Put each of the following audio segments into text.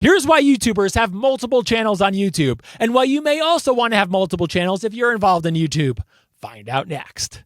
Here's why YouTubers have multiple channels on YouTube, and why you may also want to have multiple channels if you're involved in YouTube. Find out next.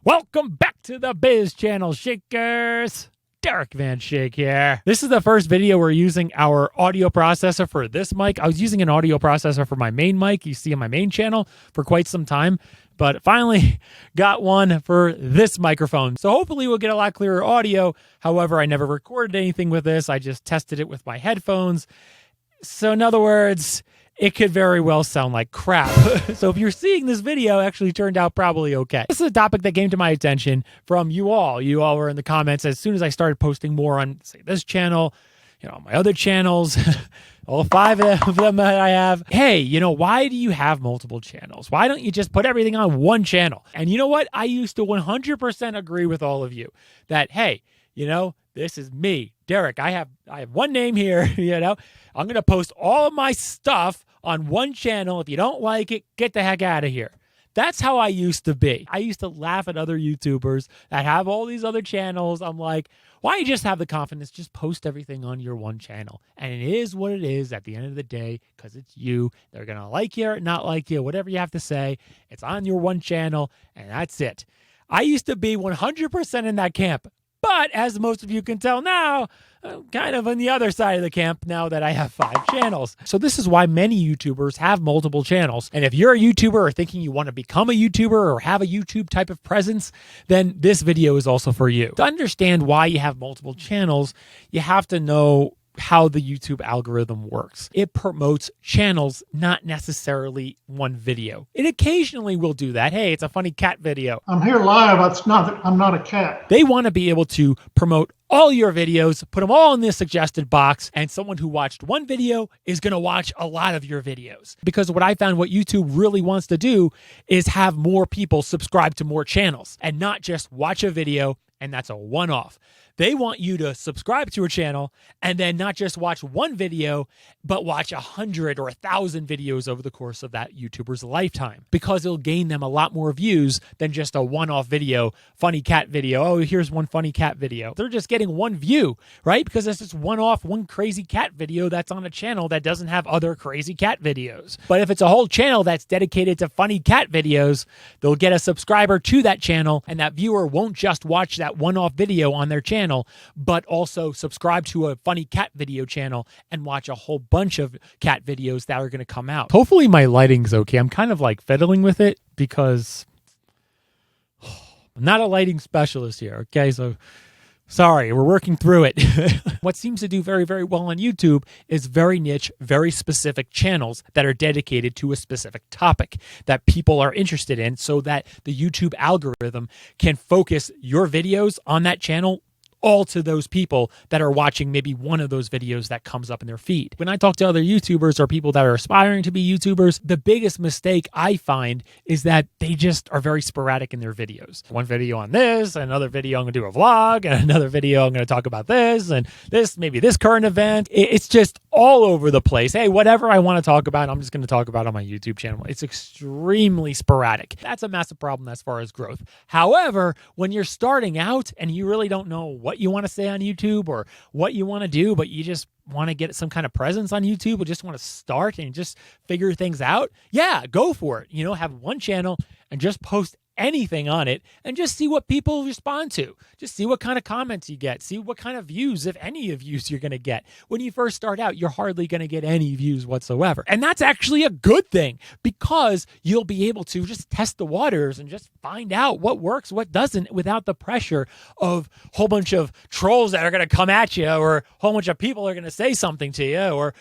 Welcome back to the Biz Channel, Shakers. Derek Van Schaik here. This is the first video we're using our audio processor for this mic. I was using an audio processor for my main mic you see on my main channel for quite some time, but finally got one for this microphone. So hopefully we'll get a lot clearer audio. However, I never recorded anything with this. I just tested it with my headphones. So in other words, it could very well sound like crap. So if you're seeing this video, it actually turned out probably okay. This is a topic that came to my attention from you all. You all were in the comments as soon as I started posting more on, say, this channel, my other channels, all 5 of them that I have. Hey, why do you have multiple channels? Why don't you just put everything on one channel? And you know what? I used to 100% agree with all of you that, hey, this is me, Derek. I have one name here, I'm going to post all of my stuff on one channel. If you don't like it, get the heck out of here. That's how I used to be. I used to laugh at other YouTubers that have all these other channels. I'm like, why don't you just have the confidence? Just post everything on your one channel. And it is what it is at the end of the day, because it's you. They're going to like you or not like you, whatever you have to say. It's on your one channel, and that's it. I used to be 100% in that camp. But as most of you can tell now, I'm kind of on the other side of the camp now that I have 5 channels. So this is why many YouTubers have multiple channels. And if you're a YouTuber or thinking you want to become a YouTuber or have a YouTube type of presence, then this video is also for you. To understand why you have multiple channels, you have to know how the YouTube algorithm works. It promotes channels, not necessarily one video. It occasionally will do that. Hey, it's a funny cat video. I'm here live. I'm not a cat. They want to be able to promote all your videos, put them all in this suggested box, and someone who watched one video is going to watch a lot of your videos. Because what I found what YouTube really wants to do is have more people subscribe to more channels and not just watch a video and that's a one-off. They want you to subscribe to a channel and then not just watch one video, but watch 100 or 1,000 videos over the course of that YouTuber's lifetime, because it'll gain them a lot more views than just a one-off video, funny cat video. Oh, here's one funny cat video. They're just getting one view, right? Because it's just one-off, one crazy cat video that's on a channel that doesn't have other crazy cat videos. But if it's a whole channel that's dedicated to funny cat videos, they'll get a subscriber to that channel, and that viewer won't just watch that one-off video on their channel, but also subscribe to a funny cat video channel and watch a whole bunch of cat videos that are going to come out. Hopefully my lighting's okay. I'm kind of like fiddling with it because I'm not a lighting specialist here. Okay, so sorry, we're working through it. What seems to do very, very well on YouTube is very niche, very specific channels that are dedicated to a specific topic that people are interested in, so that the YouTube algorithm can focus your videos on that channel all to those people that are watching maybe one of those videos that comes up in their feed. When I talk to other YouTubers or people that are aspiring to be YouTubers, the biggest mistake I find is that they just are very sporadic in their videos. One video on this, another video I'm gonna do a vlog, and another video I'm gonna talk about this, and this, maybe this current event. It's just all over the place. Hey, whatever I wanna talk about, I'm just gonna talk about on my YouTube channel. It's extremely sporadic. That's a massive problem as far as growth. However, when you're starting out and you really don't know what you want to say on YouTube or what you want to do, but you just want to get some kind of presence on YouTube or just want to start and just figure things out, yeah, go for it. Have one channel and just post anything on it and just see what people respond to. Just see what kind of comments you get. See what kind of views, if any of views, you're going to get. When you first start out, you're hardly going to get any views whatsoever. And that's actually a good thing, because you'll be able to just test the waters and just find out what works, what doesn't, without the pressure of a whole bunch of trolls that are going to come at you, or a whole bunch of people are going to say something to you, or,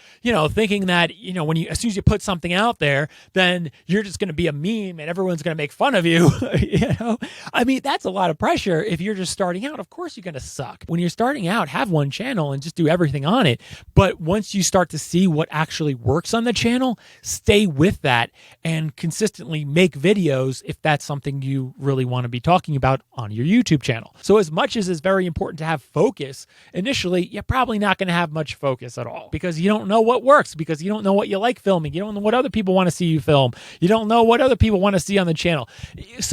thinking that, as soon as you put something out there, then you're just going to be a meme and everyone's going to make fun of you. That's a lot of pressure. If you're just starting out, of course you're going to suck. When you're starting out, have one channel and just do everything on it. But once you start to see what actually works on the channel, stay with that and consistently make videos if that's something you really want to be talking about on your YouTube channel. So as much as it's very important to have focus, initially, you're probably not going to have much focus at all, because you don't know what works, because you don't know what you like filming. You don't know what other people want to see you film. You don't know what other people want to see on the channel.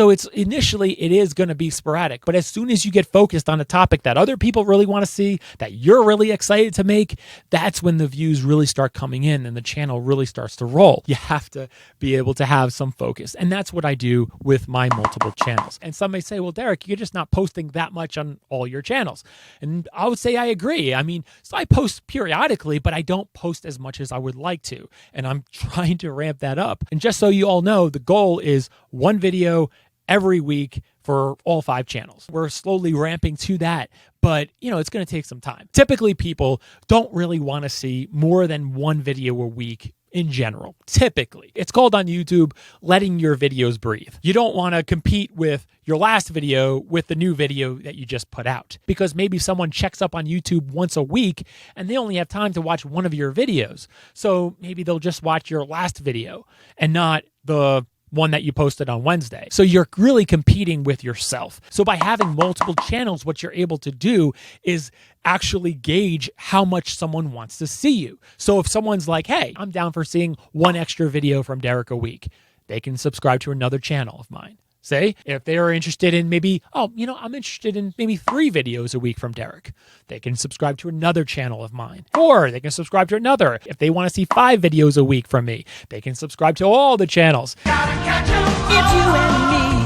So it's initially, it is going to be sporadic, but as soon as you get focused on a topic that other people really want to see, that you're really excited to make, that's when the views really start coming in and the channel really starts to roll. You have to be able to have some focus. And that's what I do with my multiple channels. And some may say, well, Derek, you're just not posting that much on all your channels. And I would say I agree. I mean, so I post periodically, but I don't post as much as I would like to. And I'm trying to ramp that up. And just so you all know, the goal is one video every week for all 5 channels. We're slowly ramping to that, but it's going to take some time. Typically, people don't really want to see more than one video a week in general. Typically, it's called on YouTube letting your videos breathe. You don't want to compete with your last video with the new video that you just put out, because maybe someone checks up on YouTube once a week and they only have time to watch one of your videos. So maybe they'll just watch your last video and not the one that you posted on Wednesday. So you're really competing with yourself. So by having multiple channels, what you're able to do is actually gauge how much someone wants to see you. So if someone's like, hey, I'm down for seeing one extra video from Derek a week, they can subscribe to another channel of mine. Say, if they are interested in maybe, I'm interested in maybe 3 videos a week from Derek, they can subscribe to another channel of mine. Or they can subscribe to another. If they want to see 5 videos a week from me, they can subscribe to all the channels.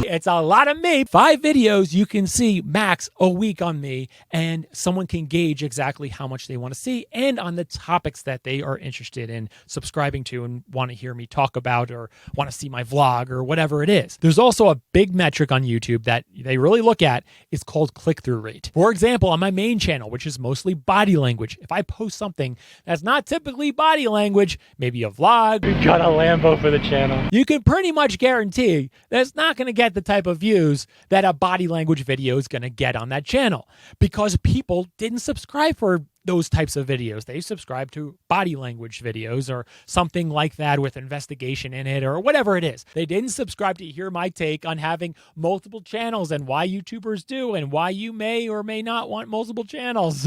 It's a lot of me. 5 videos you can see max a week on me, and someone can gauge exactly how much they want to see and on the topics that they are interested in subscribing to and want to hear me talk about or want to see my vlog or whatever it is. There's also a big metric on YouTube that they really look at. It's called click-through rate. For example, on my main channel, which is mostly body language, if I post something that's not typically body language, maybe a vlog, we got a Lambo for the channel, you can pretty much guarantee that it's not going to get the type of views that a body language video is going to get on that channel, because people didn't subscribe for those types of videos. They subscribe to body language videos or something like that with investigation in it or whatever it is. They didn't subscribe to hear my take on having multiple channels and why YouTubers do and why you may or may not want multiple channels.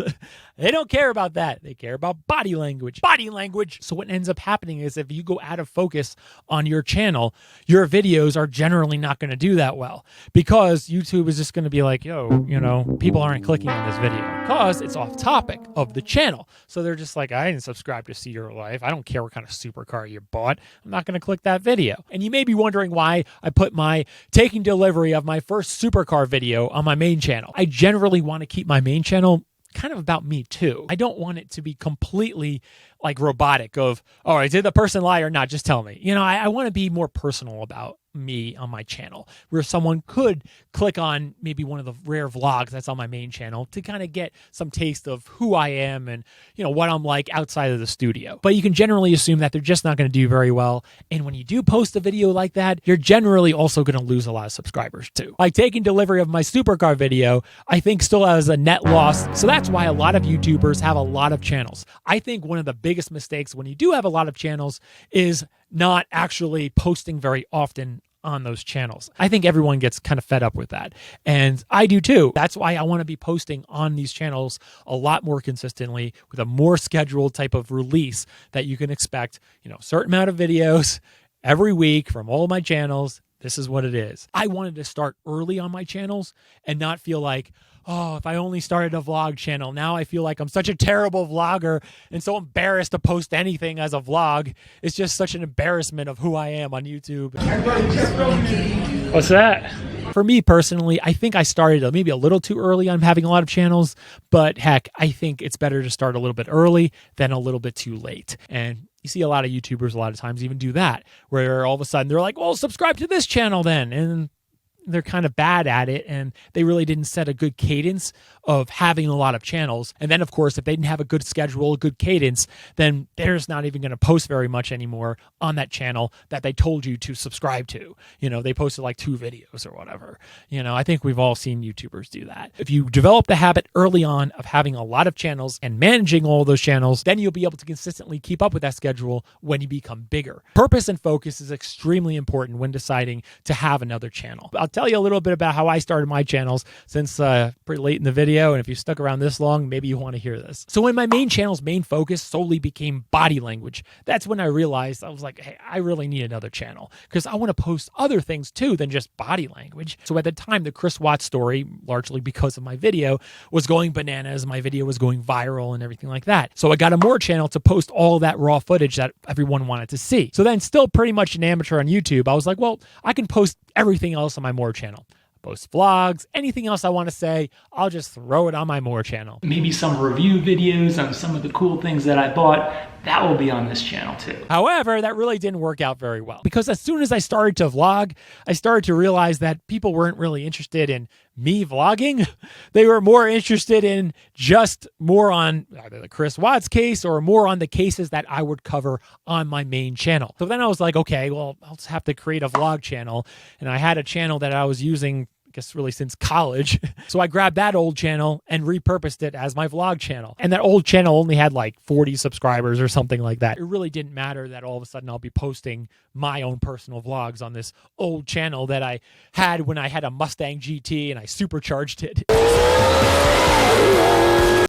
They don't care about that. They care about body language. Body language. So what ends up happening is if you go out of focus on your channel, your videos are generally not going to do that well, because YouTube is just going to be like, people aren't clicking on this video because it's off topic of the channel. So they're just like, I didn't subscribe to see your life. I don't care what kind of supercar you bought. I'm not going to click that video. And you may be wondering why I put my taking delivery of my first supercar video on my main channel. I generally want to keep my main channel kind of about me too. I don't want it to be completely like robotic of, all right, did the person lie or not? Just tell me. I want to be more personal about me on my channel, where someone could click on maybe one of the rare vlogs that's on my main channel to kind of get some taste of who I am and what I'm like outside of the studio. But you can generally assume that they're just not going to do very well. And when you do post a video like that, you're generally also going to lose a lot of subscribers too. Like taking delivery of my supercar video, I think still has a net loss. So that's why a lot of YouTubers have a lot of channels. I think one of the biggest mistakes when you do have a lot of channels is not actually posting very often on those channels. I think everyone gets kind of fed up with that. And I do too. That's why I want to be posting on these channels a lot more consistently with a more scheduled type of release that you can expect, a certain amount of videos every week from all of my channels. This is what it is. I wanted to start early on my channels and not feel like, oh, if I only started a vlog channel, now I feel like I'm such a terrible vlogger and so embarrassed to post anything as a vlog. It's just such an embarrassment of who I am on YouTube. What's that? For me personally, I think I started maybe a little too early on having a lot of channels, but heck, I think it's better to start a little bit early than a little bit too late. And you see a lot of YouTubers a lot of times even do that, where all of a sudden they're like, well, subscribe to this channel then. And they're kind of bad at it, and they really didn't set a good cadence of having a lot of channels. And then, of course, if they didn't have a good schedule, a good cadence, then they're just not even going to post very much anymore on that channel that they told you to subscribe to. They posted like 2 videos or whatever. I think we've all seen YouTubers do that. If you develop the habit early on of having a lot of channels and managing all those channels, then you'll be able to consistently keep up with that schedule when you become bigger. Purpose and focus is extremely important when deciding to have another channel. I'll tell you a little bit about how I started my channels since pretty late in the video. And if you stuck around this long, maybe you want to hear this. So when my main channel's main focus solely became body language, that's when I realized I was like, hey, I really need another channel because I want to post other things too than just body language. So at the time, the Chris Watts story, largely because of my video, was going bananas. My video was going viral and everything like that. So I got a more channel to post all that raw footage that everyone wanted to see. So then, still pretty much an amateur on YouTube, I was like, well, I can post everything else on my More channel. Post vlogs, anything else I want to say, I'll just throw it on my More channel. Maybe some review videos on some of the cool things that I bought, that will be on this channel too. However, that really didn't work out very well because as soon as I started to vlog, I started to realize that people weren't really interested in me vlogging. They were more interested in just more on either the Chris Watts case or more on the cases that I would cover on my main channel. So then I was like, okay, well, I'll just have to create a vlog channel. And I had a channel that I was using guess really since college. So I grabbed that old channel and repurposed it as my vlog channel. And that old channel only had like 40 subscribers or something like that. It really didn't matter that all of a sudden I'll be posting my own personal vlogs on this old channel that I had when I had a Mustang GT and I supercharged it.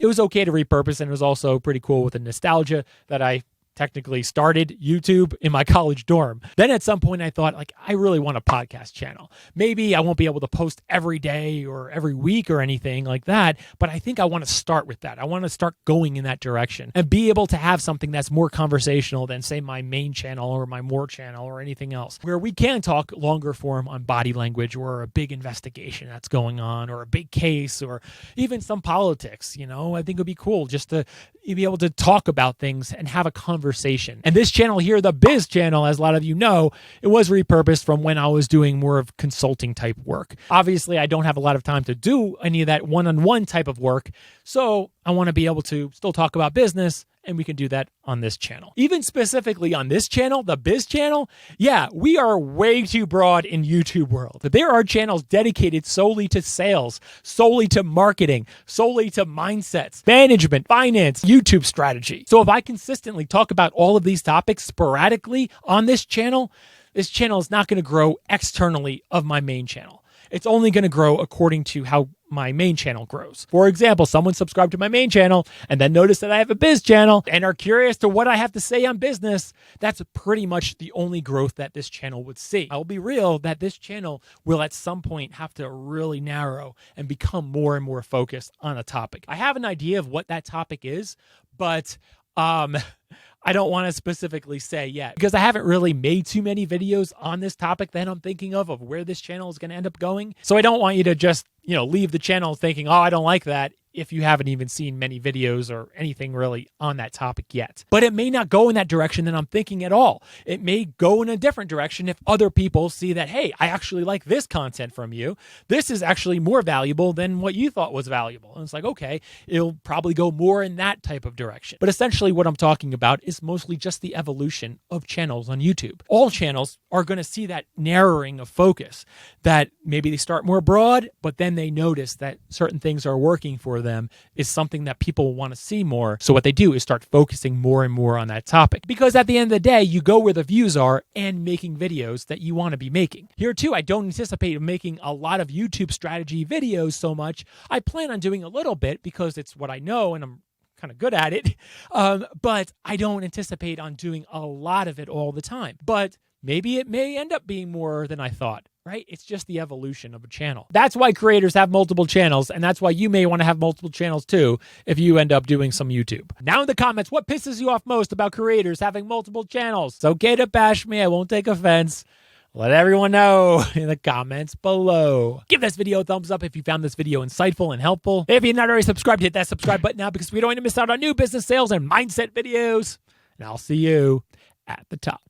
It was okay to repurpose, and it was also pretty cool with the nostalgia that I technically started YouTube in my college dorm. Then at some point I thought, like, I really want a podcast channel. Maybe I won't be able to post every day or every week or anything like that, but I think I want to start with that. I want to start going in that direction and be able to have something that's more conversational than, say, my main channel or my More channel or anything else, where we can talk longer form on body language or a big investigation that's going on or a big case or even some politics. You know, I think it would be cool just to be able to talk about things and have a conversation. And this channel here, the Biz channel, as a lot of you know, it was repurposed from when I was doing more of consulting type work. Obviously, I don't have a lot of time to do any of that one-on-one type of work, so I want to be able to still talk about business, and we can do that on this channel. Even specifically on this channel, the Biz channel, yeah, we are way too broad in YouTube world. There are channels dedicated solely to sales, solely to marketing, solely to mindsets, management, finance, YouTube strategy. So if I consistently talk about all of these topics sporadically on this channel is not going to grow externally of my main channel. It's only going to grow according to how my main channel grows. For example, someone subscribed to my main channel and then noticed that I have a biz channel and are curious to what I have to say on business. That's pretty much the only growth that this channel would see. I'll be real that this channel will at some point have to really narrow and become more and more focused on a topic. I have an idea of what that topic is, but I don't want to specifically say yet because I haven't really made too many videos on this topic that I'm thinking of where this channel is going to end up going. So I don't want you to just, leave the channel thinking, oh, I don't like that, if you haven't even seen many videos or anything really on that topic yet. But it may not go in that direction that I'm thinking at all. It may go in a different direction if other people see that, hey, I actually like this content from you. This is actually more valuable than what you thought was valuable. And it's like, okay, it'll probably go more in that type of direction. But essentially what I'm talking about is mostly just the evolution of channels on YouTube. All channels are going to see that narrowing of focus, that maybe they start more broad, but then they notice that certain things are working for them is something that people want to see more. So what they do is start focusing more and more on that topic. Because at the end of the day, you go where the views are and making videos that you want to be making. Here too, I don't anticipate making a lot of YouTube strategy videos so much. I plan on doing a little bit because it's what I know and I'm kind of good at it. But I don't anticipate on doing a lot of it all the time. But maybe it may end up being more than I thought. Right? It's just the evolution of a channel. That's why creators have multiple channels, and that's why you may want to have multiple channels too if you end up doing some YouTube. Now in the comments, what pisses you off most about creators having multiple channels? It's okay to bash me. I won't take offense. Let everyone know in the comments below. Give this video a thumbs up if you found this video insightful and helpful. If you're not already subscribed, hit that subscribe button now because we don't want to miss out on new business, sales, and mindset videos. And I'll see you at the top.